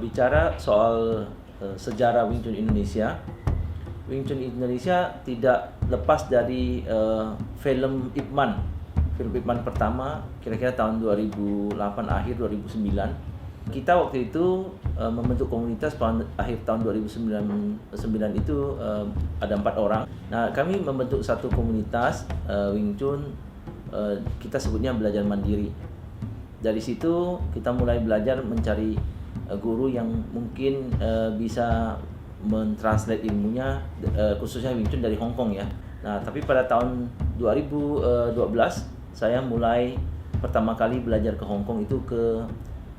bicara soal sejarah Wing Chun Indonesia, Wing Chun Indonesia tidak lepas dari film Ip Man. Film Ip Man pertama kira-kira tahun 2008 akhir 2009. Kita waktu itu membentuk komunitas akhir tahun 2009 itu ada 4 orang. Nah, kami membentuk satu komunitas Wing Chun, kita sebutnya belajar mandiri. Dari situ kita mulai belajar mencari guru yang mungkin bisa mentranslate ilmunya, khususnya Wing Chun dari Hong Kong ya. Nah, tapi pada tahun 2012 saya mulai pertama kali belajar ke Hong Kong itu ke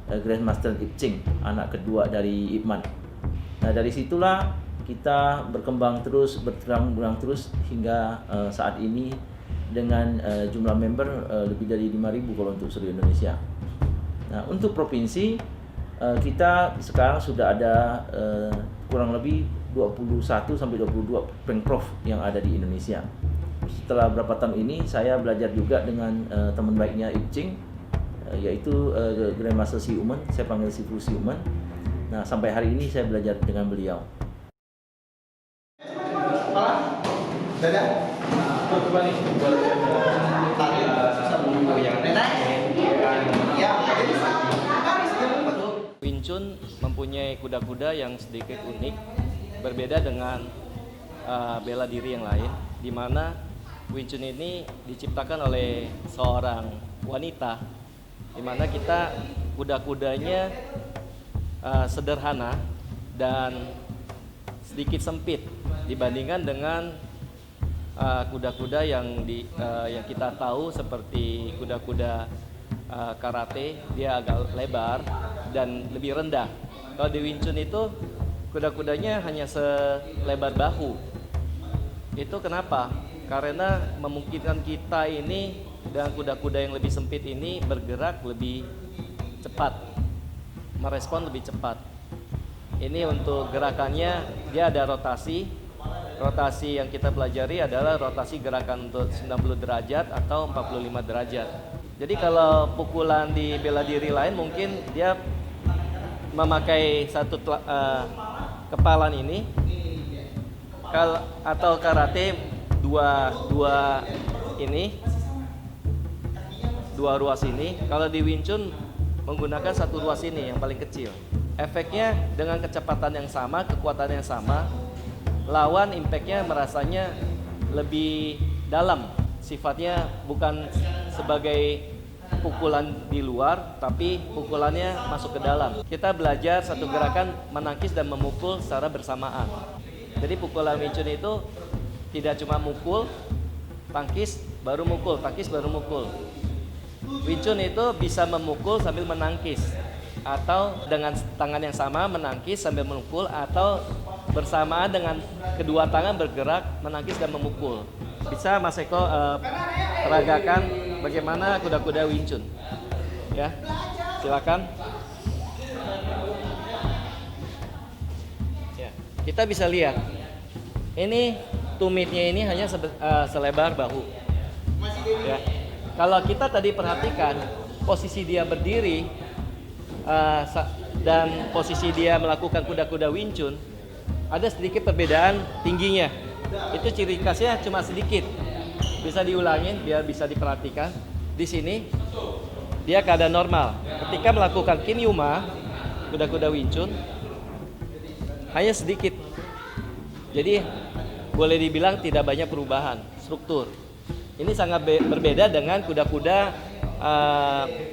Grandmaster Ip Ching, anak kedua dari Ip Man. Nah, dari situlah kita berkembang terus hingga saat ini dengan jumlah member lebih dari 5.000 kalau untuk seluruh Indonesia. Nah, untuk provinsi kita sekarang sudah ada kurang lebih 21 sampai 22 pengprov yang ada di Indonesia. Setelah beberapa tahun ini saya belajar juga dengan teman baiknya Ip Ching, yaitu Grandmaster Si Umen, saya panggil Si Fu Si Umen. Nah, sampai hari ini saya belajar dengan beliau. Wing Chun mempunyai kuda-kuda yang sedikit unik, berbeda dengan bela diri yang lain, di mana Wing Chun ini diciptakan oleh seorang wanita, di mana kita kuda-kudanya sederhana dan sedikit sempit dibandingkan dengan kuda-kuda yang kita tahu seperti kuda-kuda karate. Dia agak lebar dan lebih rendah. Kalau di Wing Chun itu kuda-kudanya hanya selebar bahu. Itu kenapa? Karena memungkinkan kita ini dengan kuda-kuda yang lebih sempit ini bergerak lebih cepat, merespon lebih cepat. Ini untuk gerakannya dia ada rotasi. Rotasi yang kita pelajari adalah rotasi gerakan untuk 90 derajat atau 45 derajat. Jadi kalau pukulan di bela diri lain mungkin dia memakai satu kepalan ini, atau karate dua ruas ini. Kalau di Wing Chun menggunakan satu ruas ini yang paling kecil. Efeknya dengan kecepatan yang sama, kekuatan yang sama, lawan impactnya merasanya lebih dalam. Sifatnya bukan sebagai pukulan di luar, tapi pukulannya masuk ke dalam. Kita belajar satu gerakan menangkis dan memukul secara bersamaan. Jadi pukulan Wing Chun itu tidak cuma mukul, tangkis, baru mukul, tangkis, baru mukul. Wing Chun itu bisa memukul sambil menangkis, atau dengan tangan yang sama menangkis sambil memukul, atau bersamaan dengan kedua tangan bergerak menangkis dan memukul. Bisa Mas Eko peragakan bagaimana kuda-kuda Wing Chun? Ya, silakan. Ya, kita bisa lihat. Ini tumitnya ini hanya selebar bahu. Ya. Kalau kita tadi perhatikan posisi dia berdiri dan posisi dia melakukan kuda-kuda Wing Chun, ada sedikit perbedaan tingginya. Itu ciri khasnya cuma sedikit. Bisa diulangin biar bisa diperhatikan. Di sini dia keadaan normal. Ketika melakukan Kin Yuma, kuda-kuda Wing Chun, hanya sedikit. Jadi boleh dibilang tidak banyak perubahan struktur. Ini sangat berbeda dengan kuda-kuda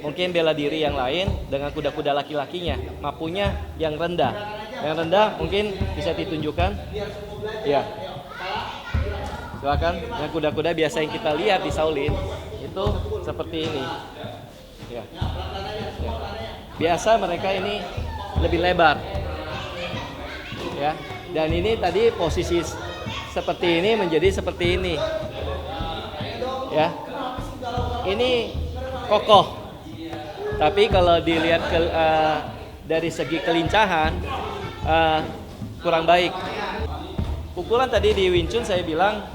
mungkin bela diri yang lain dengan kuda-kuda laki-lakinya, mapunya yang rendah. Yang rendah mungkin bisa ditunjukkan. Ya. Silakan. Yang kuda-kuda biasa yang kita lihat di Shaolin itu seperti ini. Ya. Ya. Biasa mereka ini lebih lebar. Ya. Dan ini tadi posisi seperti ini menjadi seperti ini. Ya. Ini kokoh. Tapi kalau dilihat dari segi kelincahan kurang baik. Pukulan tadi di Wing Chun saya bilang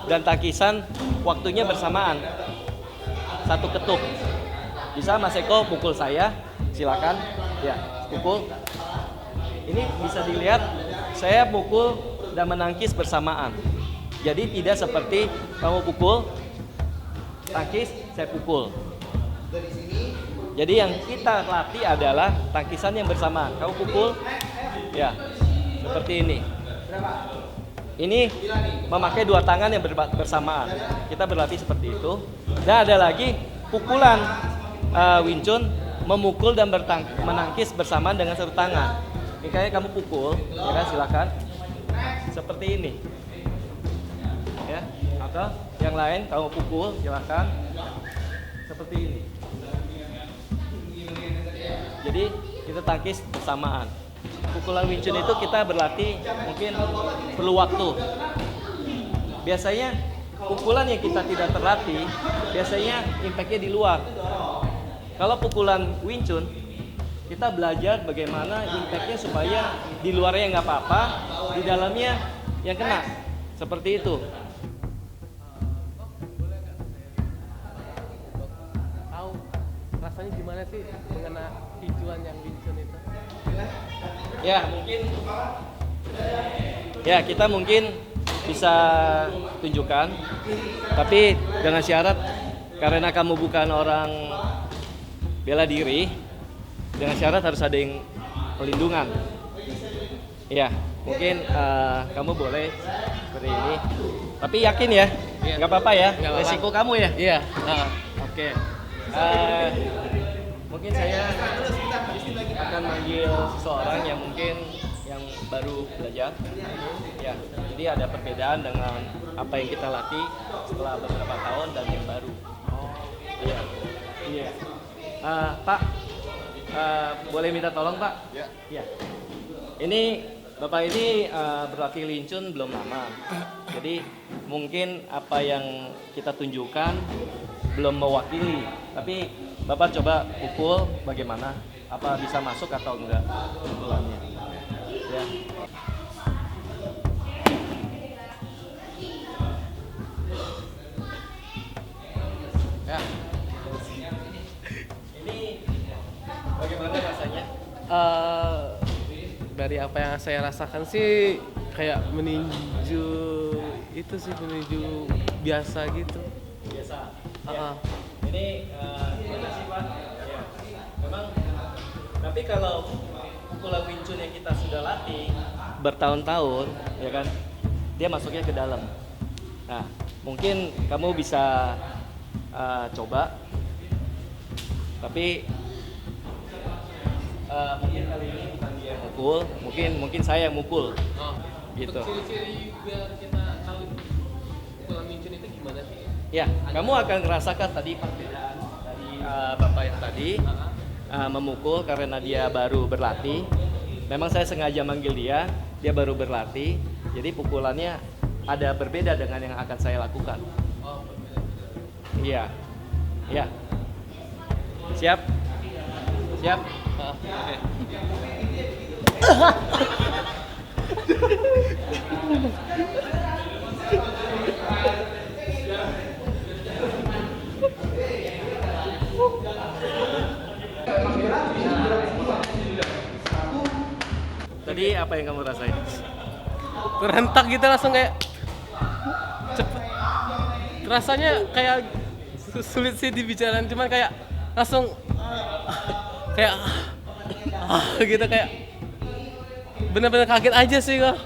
dan takisan waktunya bersamaan. Satu ketuk. Bisa Mas Eko pukul saya, silakan. Ya. pukul. Ini bisa dilihat saya pukul dan menangkis bersamaan. Jadi tidak seperti kamu pukul, tangkis, saya pukul. Jadi yang kita latih adalah tangkisan yang bersamaan. Kamu pukul, ya seperti ini. Ini memakai dua tangan yang bersamaan. Kita berlatih seperti itu. Dan ada lagi pukulan Wing Chun memukul dan menangkis bersamaan dengan satu tangan. Ini kayak kamu pukul, ya kan, silakan. Seperti ini. Ya, atau yang lain kamu pukul, silakan. Seperti ini. Jadi kita tangkis bersamaan. Pukulan Wing Chun itu kita berlatih mungkin perlu waktu. Biasanya pukulan yang kita tidak terlatih, biasanya impactnya di luar. Kalau pukulan Wing Chun, kita belajar bagaimana impactnya supaya di luarnya nggak apa-apa, di dalamnya yang kena. Seperti itu. Tahu rasanya gimana sih mengenai picuan yang Wing Chun itu? Ya mungkin, ya kita mungkin bisa tunjukkan, tapi dengan syarat karena kamu bukan orang bela diri, dengan syarat harus ada yang pelindungan. Ya mungkin kamu boleh seperti ini, tapi yakin ya, nggak apa-apa ya, resiko kamu ya. Iya. Oke. Mungkin saya akan manggil seseorang yang mungkin yang baru belajar. Ya, jadi ada perbedaan dengan apa yang kita latih setelah beberapa tahun dan yang baru. Iya. Iya. Pak, boleh minta tolong Pak? Ya. Iya. Ini Bapak ini berlatih Wing Chun belum lama. Jadi mungkin apa yang kita tunjukkan belum mewakili, tapi Bapak coba pukul bagaimana? Apa bisa masuk atau enggak pukulannya? Ya. Ya. Ini bagaimana rasanya? Dari apa yang saya rasakan sih kayak meninju itu sih, meninju biasa gitu. Biasa. Ya. Ini gimana sih Pak? Ya. Memang. Tapi kalau pukulan Wing Chun yang kita sudah latih bertahun-tahun, ya kan, dia masuknya ke dalam. Nah, mungkin kamu bisa coba. Tapi mungkin kali ini bukan dia yang mukul, mungkin saya yang mukul. Gitu. Untuk ciri-ciri biar kita tahu pukulan Wing Chun itu gimana sih? Ya, kamu akan merasakan tadi perbedaan dari Bapak yang tadi memukul karena dia baru berlatih. Memang saya sengaja manggil dia baru berlatih. Jadi pukulannya ada berbeda dengan yang akan saya lakukan. Oh, berbeda. Iya. Iya. Siap? Siap? Oke. Tadi apa yang kamu rasain? Berantak gitu langsung kayak cepet. Rasanya kayak sulit sih dibicarain, cuman kayak langsung kayak gitu, kayak bener-bener kaget aja sih kok.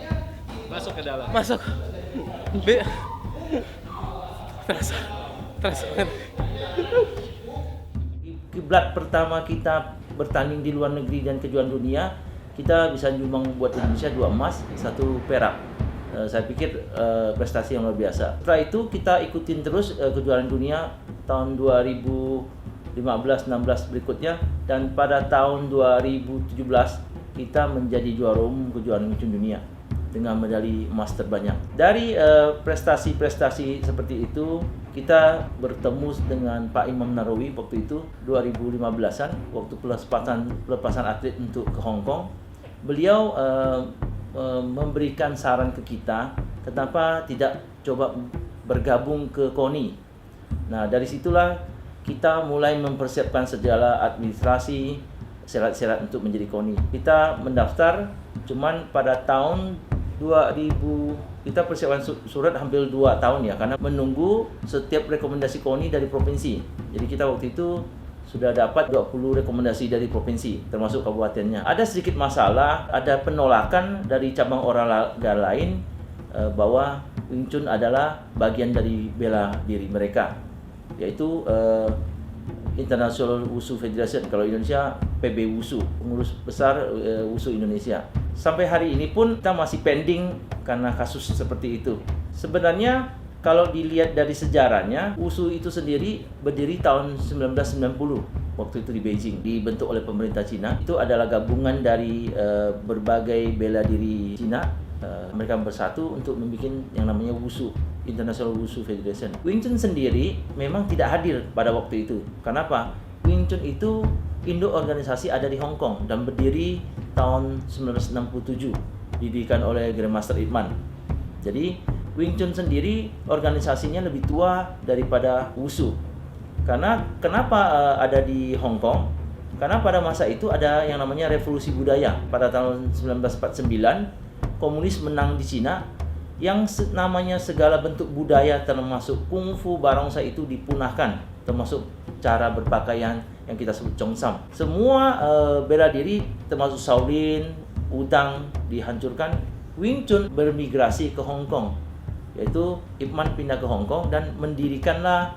Masuk ke dalam. Masuk. Terasa banget. Kiblat pertama kita bertanding di luar negeri dan kejuaraan dunia, kita bisa nyumbang buat Indonesia 2 emas, 1 perak. Saya pikir prestasi yang luar biasa. Setelah itu kita ikutin terus kejuaraan dunia tahun 2015-16 berikutnya, dan pada tahun 2017 kita menjadi juara umum kejuaraan Wing Chun dunia dengan medali emas terbanyak. Dari prestasi-prestasi seperti itu, kita bertemu dengan Pak Imam Nahrawi waktu itu 2015-an, waktu pelepasan atlet untuk ke Hong Kong. Beliau memberikan saran ke kita, kenapa tidak coba bergabung ke KONI. Nah, dari situlah kita mulai mempersiapkan segala administrasi, syarat-syarat untuk menjadi KONI. Kita mendaftar cuman pada tahun 2000, kita persiapan surat hampir 2 tahun ya, karena menunggu setiap rekomendasi KONI dari provinsi. Jadi kita waktu itu sudah dapat 20 rekomendasi dari provinsi, termasuk kabupatennya. Ada sedikit masalah, ada penolakan dari cabang olahraga lain bahwa Wing Chun adalah bagian dari bela diri mereka, yaitu International Wushu Federation, kalau Indonesia PB Wushu, pengurus besar Wushu Indonesia. Sampai hari ini pun kita masih pending karena kasus seperti itu. Sebenarnya kalau dilihat dari sejarahnya, Wushu itu sendiri berdiri tahun 1990, waktu itu di Beijing, dibentuk oleh pemerintah Cina. Itu adalah gabungan dari berbagai bela diri Cina. Mereka bersatu untuk membuat yang namanya Wushu, International Wushu Federation. Wing Chun sendiri memang tidak hadir pada waktu itu. Kenapa? Wing Chun itu induk organisasi ada di Hong Kong dan berdiri tahun 1967, didirikan oleh Grandmaster Ip Man. Jadi Wing Chun sendiri organisasinya lebih tua daripada Wushu. Karena kenapa ada di Hong Kong? Karena pada masa itu ada yang namanya revolusi budaya. Pada tahun 1949 komunis menang di Cina, yang namanya segala bentuk budaya termasuk kungfu, barongsai itu dipunahkan, termasuk cara berpakaian yang kita sebut Cheongsam. Semua bela diri termasuk Shaolin, Wudang dihancurkan. Wing Chun bermigrasi ke Hong Kong, yaitu Ip Man pindah ke Hong Kong dan mendirikanlah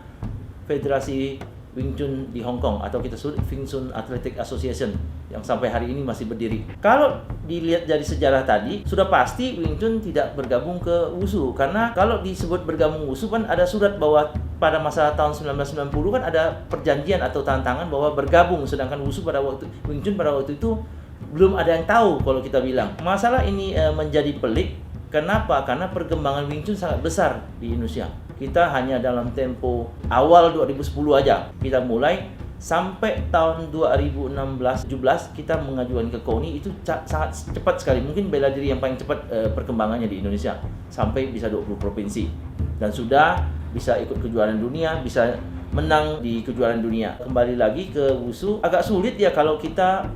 Federasi Wing Chun di Hong Kong, atau kita sebut Wing Chun Athletic Association, yang sampai hari ini masih berdiri. Kalau dilihat dari sejarah tadi, sudah pasti Wing Chun tidak bergabung ke Wushu, karena kalau disebut bergabung Wushu kan ada surat bahwa pada masa tahun 1990 kan ada perjanjian atau tantangan bahwa bergabung, sedangkan Wushu pada waktu Wing Chun pada waktu itu belum ada yang tahu kalau kita bilang. Masalah ini menjadi pelik. Kenapa? Karena perkembangan Wing Chun sangat besar di Indonesia. Kita hanya dalam tempo awal 2010 aja kita mulai, sampai tahun 2016-17 kita mengajukan ke KONI itu sangat cepat sekali. Mungkin bela diri yang paling cepat perkembangannya di Indonesia, sampai bisa 20 provinsi dan sudah bisa ikut kejuaraan dunia, bisa menang di kejuaraan dunia. Kembali lagi ke Wushu, agak sulit ya kalau kita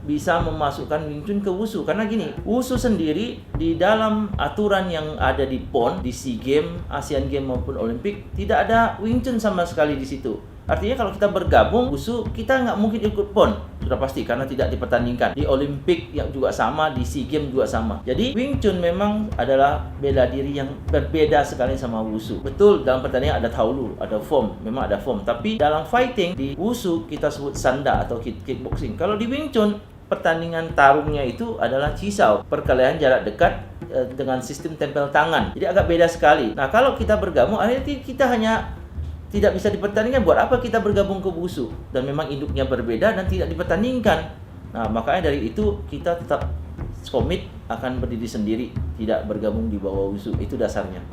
bisa memasukkan Wing Chun ke Wushu, karena gini, Wushu sendiri di dalam aturan yang ada di PON, di SEA Games, Asian Games maupun Olimpik, tidak ada Wing Chun sama sekali di situ. Artinya kalau kita bergabung Wushu, kita nggak mungkin ikut PON, sudah pasti, karena tidak dipertandingkan. Di Olimpik yang juga sama, di SEA Games juga sama. Jadi Wing Chun memang adalah bela diri yang berbeda sekali sama Wushu. Betul, dalam pertandingan ada taolu, ada form, memang ada form. Tapi dalam fighting, di Wushu kita sebut sanda atau kickboxing. Kalau di Wing Chun, pertandingan tarungnya itu adalah cisau, perkelahian jarak dekat dengan sistem tempel tangan. Jadi agak beda sekali. Nah, kalau kita bergabung, akhirnya kita hanya tidak bisa dipertandingkan. Buat apa kita bergabung ke Wushu? Dan memang induknya berbeda dan tidak dipertandingkan. Nah, makanya dari itu kita tetap komit akan berdiri sendiri, tidak bergabung di bawah Wushu. Itu dasarnya.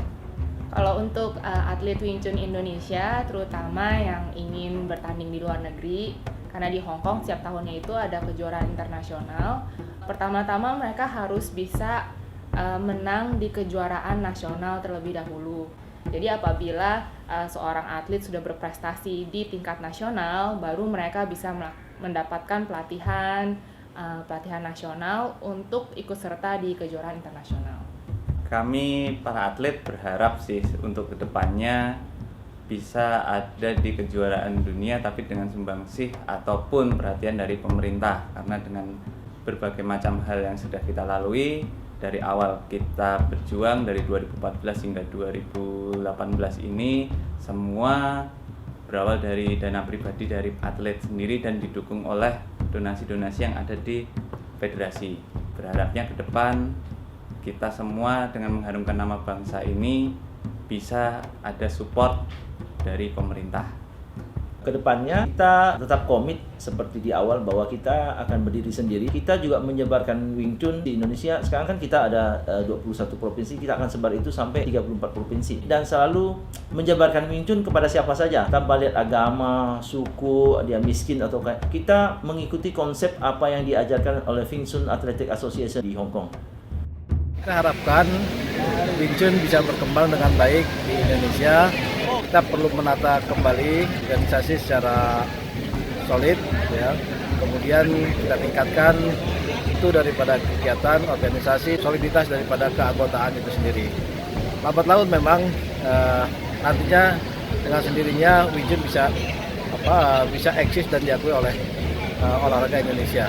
Kalau untuk atlet Wing Chun Indonesia, terutama yang ingin bertanding di luar negeri, karena di Hong Kong setiap tahunnya itu ada kejuaraan internasional. Pertama-tama mereka harus bisa menang di kejuaraan nasional terlebih dahulu. Jadi apabila seorang atlet sudah berprestasi di tingkat nasional, baru mereka bisa mendapatkan pelatihan nasional untuk ikut serta di kejuaraan internasional. Kami para atlet berharap sih untuk kedepannya bisa ada di kejuaraan dunia, tapi dengan sumbangsih ataupun perhatian dari pemerintah, karena dengan berbagai macam hal yang sudah kita lalui dari awal kita berjuang dari 2014 hingga 2018 ini, semua berawal dari dana pribadi dari atlet sendiri dan didukung oleh donasi-donasi yang ada di federasi. Berharapnya ke depan kita semua dengan mengharumkan nama bangsa ini bisa ada support dari pemerintah. Kedepannya kita tetap komit seperti di awal bahwa kita akan berdiri sendiri. Kita juga menyebarkan Wing Chun di Indonesia. Sekarang kan kita ada 21 provinsi, kita akan sebar itu sampai 34 provinsi. Dan selalu menyebarkan Wing Chun kepada siapa saja, tanpa lihat agama, suku, dia miskin atau kaya. Kita mengikuti konsep apa yang diajarkan oleh Wing Chun Athletic Association di Hong Kong. Kita harapkan Wing Chun bisa berkembang dengan baik di Indonesia. Kita perlu menata kembali organisasi secara solid, ya, kemudian kita tingkatkan itu daripada kegiatan organisasi, soliditas daripada keanggotaan itu sendiri. Lambat laun memang nantinya dengan sendirinya Wing Chun bisa eksis dan diakui oleh olahraga Indonesia.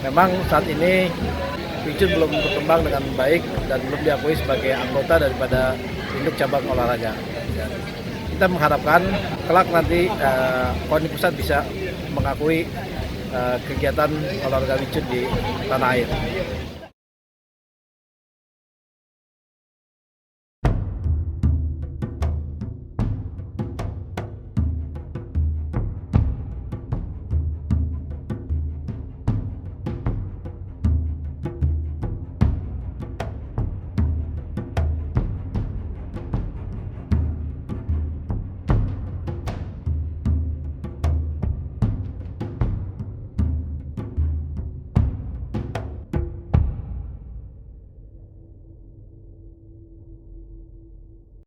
Memang saat ini Wing Chun belum berkembang dengan baik dan belum diakui sebagai anggota daripada induk cabang olahraga. Kita mengharapkan kelak nanti KONI Pusat bisa mengakui kegiatan olahraga Wing Chun di tanah air.